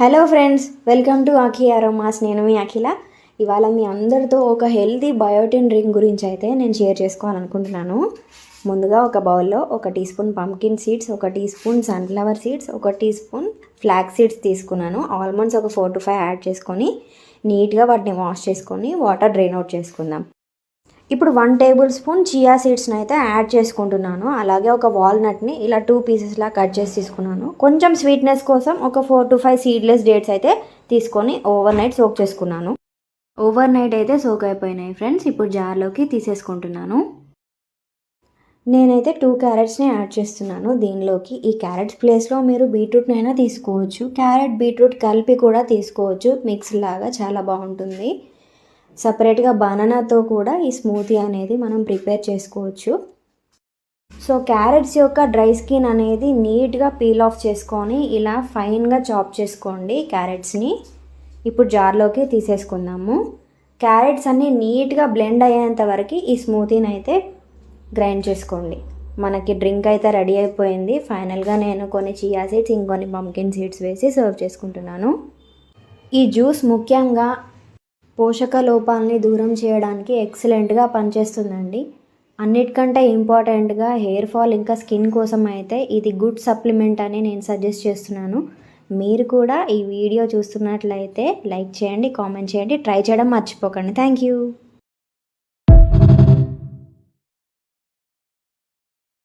Hello friends, welcome to Akhi aromas. నేను మీ అఖిల. ఇవాళ మీ అందరితో ఒక హెల్తీ బయోటిన్ డ్రింక్ గురించి అయితే నేను షేర్ చేసుకోవాలనుకుంటున్నాను. ముందుగా ఒక బౌల్లో 1 teaspoon pumpkin seeds, 1 teaspoon sunflower seeds, 1 teaspoon flax seeds తీసుకున్నాను. ఆల్మండ్స్ ఒక 4 to 5 యాడ్ చేసుకొని నీట్గా వాటిని వాష్ చేసుకొని వాటర్ డ్రైన్ అవుట్ చేసుకుందాం. ఇప్పుడు 1 టేబుల్ స్పూన్ చియా సీడ్స్ని అయితే యాడ్ చేసుకుంటున్నాను. అలాగే ఒక వాల్నట్ని ఇలా 2 పీసెస్లా కట్ చేసి తీసుకున్నాను. కొంచెం స్వీట్నెస్ కోసం ఒక 4 to 5 సీడ్లెస్ డేట్స్ అయితే తీసుకొని ఓవర్ నైట్ సోక్ చేసుకున్నాను. ఓవర్ నైట్ అయితే సోక్ అయిపోయినాయి ఫ్రెండ్స్. ఇప్పుడు జార్లోకి తీసేసుకుంటున్నాను. నేనైతే 2 క్యారెట్స్ని యాడ్ చేస్తున్నాను దీనిలోకి. ఈ క్యారెట్స్ ప్లేస్లో మీరు బీట్రూట్నైనా తీసుకోవచ్చు. క్యారెట్ బీట్రూట్ కలిపి కూడా తీసుకోవచ్చు. మిక్స్ లాగా చాలా బాగుంటుంది. సపరేట్గా బనానాతో కూడా ఈ స్మూతీ అనేది మనం ప్రిపేర్ చేసుకోవచ్చు. సో క్యారెట్స్ యొక్క డ్రై స్కిన్ అనేది నీట్గా పీల్ ఆఫ్ చేసుకొని ఇలా ఫైన్గా చాప్ చేసుకోండి క్యారెట్స్ని. ఇప్పుడు జార్లోకి తీసేసుకుందాము. క్యారెట్స్ అన్నీ నీట్గా బ్లెండ్ అయ్యేంత వరకు ఈ స్మూతీని అయితే గ్రైండ్ చేసుకోండి. మనకి డ్రింక్ అయితే రెడీ అయిపోయింది. ఫైనల్గా నేను కొన్ని చియా సీడ్స్, ఇంకొన్ని పంకిన్ సీడ్స్ వేసి సర్వ్ చేసుకుంటున్నాను. ఈ జ్యూస్ ముఖ్యంగా పోషక లోపాలని దూరం చేయడానికి ఎక్సలెంట్గా పనిచేస్తుందండి. అన్నిటికంటే ఇంపార్టెంట్గా హెయిర్ ఫాల్ ఇంకా స్కిన్ కోసం అయితే ఇది గుడ్ సప్లిమెంట్ అని నేను సజెస్ట్ చేస్తున్నాను. మీరు కూడా ఈ వీడియో చూస్తున్నట్లయితే లైక్ చేయండి, కామెంట్ చేయండి, ట్రై చేయడం మర్చిపోకండి. Thank you.